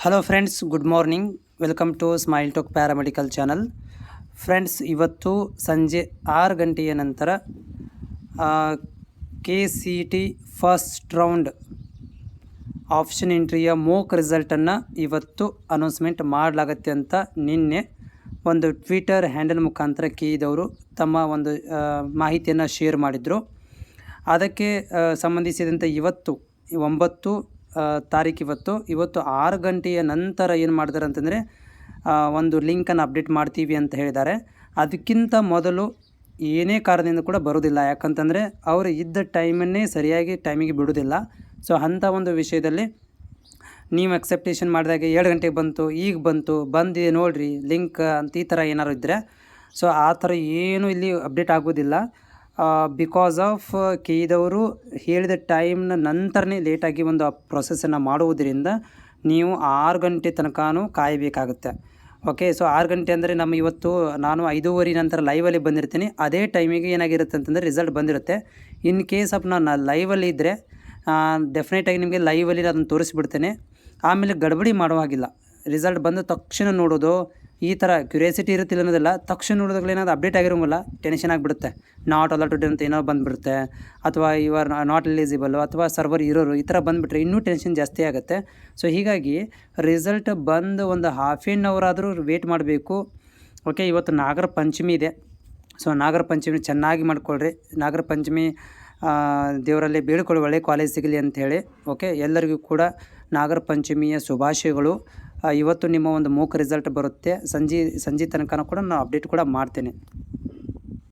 Hello friends, good morning. Welcome to smile talk paramedical channel. Friends, ಇವತ್ತು ಸಂಜೆ 6 ಗಂಟೆಯ ನಂತರ KCET ಫಸ್ಟ್ ರೌಂಡ್ ಆಪ್ಷನ್ ಎಂಟ್ರಿಯ ಮೋಕ್ ರಿಸಲ್ಟನ್ನು ಇವತ್ತು ಅನೌನ್ಸ್ಮೆಂಟ್ ಮಾಡಲಾಗತ್ತೆ ಅಂತ ನಿನ್ನೆ ಒಂದು ಟ್ವಿಟರ್ ಹ್ಯಾಂಡಲ್ ಮುಖಾಂತರ KEದವರು ತಮ್ಮ ಒಂದು ಮಾಹಿತಿಯನ್ನು ಶೇರ್ ಮಾಡಿದರು. ಅದಕ್ಕೆ ಸಂಬಂಧಿಸಿದಂತೆ ಇವತ್ತು 9 ತಾರೀಕು ಇವತ್ತು 6 ಗಂಟೆಯ ನಂತರ ಏನು ಮಾಡಿದ್ದಾರೆ ಅಂತಂದರೆ ಒಂದು ಲಿಂಕನ್ನು ಅಪ್ಡೇಟ್ ಮಾಡ್ತೀವಿ ಅಂತ ಹೇಳಿದ್ದಾರೆ. ಅದಕ್ಕಿಂತ ಮೊದಲು ಏನೇ ಕಾರಣದಿಂದ ಕೂಡ ಬರೋದಿಲ್ಲ, ಯಾಕಂತಂದರೆ ಅವರು ಇದ್ದ ಟೈಮನ್ನೇ ಸರಿಯಾಗಿ ಟೈಮಿಗೆ ಬಿಡೋದಿಲ್ಲ. ಸೊ ಅಂಥ ಒಂದು ವಿಷಯದಲ್ಲಿ ನೀವು ಎಕ್ಸೆಪ್ಟೇಷನ್ ಮಾಡಿದಾಗ 7 ಗಂಟೆಗೆ ಬಂತು, ಈಗ ಬಂದಿದೆ ನೋಡಿರಿ ಲಿಂಕ್ ಅಂತ ಈ ಥರ ಏನಾದ್ರು ಇದ್ದರೆ, ಸೊ ಆ ಥರ ಏನೂ ಇಲ್ಲಿ ಅಪ್ಡೇಟ್ ಆಗೋದಿಲ್ಲ. ಬಿಕಾಸ್ ಆಫ್ KEದವರು ಹೇಳಿದ ಟೈಮ್ನ ನಂತರನೇ ಲೇಟಾಗಿ ಒಂದು ಪ್ರೊಸೆಸನ್ನು ಮಾಡುವುದರಿಂದ ನೀವು 6 ಗಂಟೆ ತನಕನೂ ಕಾಯಬೇಕಾಗುತ್ತೆ. ಓಕೆ, ಸೊ 6 ಗಂಟೆ ಅಂದರೆ ನಾನು 5:30 ನಂತರ ಲೈವಲ್ಲಿ ಬಂದಿರ್ತೀನಿ. ಅದೇ ಟೈಮಿಗೆ ಏನಾಗಿರುತ್ತೆ ಅಂತಂದರೆ ರಿಸಲ್ಟ್ ಬಂದಿರುತ್ತೆ. ಇನ್ ಕೇಸ್ ಆಫ್ ನಾನು ಲೈವಲ್ಲಿ ಇದ್ದರೆ ಡೆಫಿನೆಟಾಗಿ ನಿಮಗೆ ಲೈವಲ್ಲಿ ಅದನ್ನು ತೋರಿಸ್ಬಿಡ್ತೇನೆ. ಆಮೇಲೆ ಗಡ್ಬಡಿ ಮಾಡೋ ಹಾಗಿಲ್ಲ. ರಿಸಲ್ಟ್ ಬಂದ ತಕ್ಷಣ ನೋಡೋದು, ಈ ಥರ ಕ್ಯೂರಿಯಾಸಿಟಿ ಇರುತ್ತಿಲ್ಲ ಅನ್ನೋದಿಲ್ಲ. ತಕ್ಷಣ ನೋಡಿದಾಗಲೇ ಏನಾದ್ರು ಅಪ್ಡೇಟ್ ಆಗಿರೋಂಗಿಲ್ಲ, ಟೆನ್ಷನ್ ಆಗಿಬಿಡುತ್ತೆ. ನಾಟ್ ಅಲರ್ಟೆಡ್ ಅಂತ ಏನೋ ಬಂದುಬಿಡುತ್ತೆ, ಅಥವಾ ಆರ್ ನಾಟ್ ಎಲಿಜಿಬಲ್, ಅಥವಾ ಸರ್ವರ್ ಇರೋರು ಈ ಥರ ಬಂದುಬಿಟ್ರೆ ಇನ್ನೂ ಟೆನ್ಷನ್ ಜಾಸ್ತಿ ಆಗುತ್ತೆ. ಸೊ ಹೀಗಾಗಿ ರಿಸಲ್ಟ್ ಬಂದು ಒಂದು ಹಾಫ್ ಆನ್ ಅವರ್ ಆದರೂ ವೇಟ್ ಮಾಡಬೇಕು. ಓಕೆ, ಇವತ್ತು ನಾಗರ ಪಂಚಮಿ ಇದೆ. ಸೊ ನಾಗರ ಪಂಚಮಿ ಚೆನ್ನಾಗಿ ಮಾಡ್ಕೊಳ್ರಿ. ನಾಗರ ಪಂಚಮಿ ದೇವರಲ್ಲಿ ಬೇಡಿಕೊಳ್ಳಿ ಒಳ್ಳೆ ಕಾಲೇಜ್ ಸಿಗಲಿ ಅಂಥೇಳಿ. ಓಕೆ, ಎಲ್ಲರಿಗೂ ಕೂಡ ನಾಗರ ಪಂಚಮಿಯ ಶುಭಾಶಯಗಳು. ಇವತ್ತು ನಿಮ್ಮ ಒಂದು ಮೂಕ್ ರಿಸಲ್ಟ್ ಬರುತ್ತೆ. ಸಂಜೆ ತನಕ ಕೂಡ ನಾನು ಅಪ್ಡೇಟ್ ಕೂಡ ಮಾಡ್ತೇನೆ.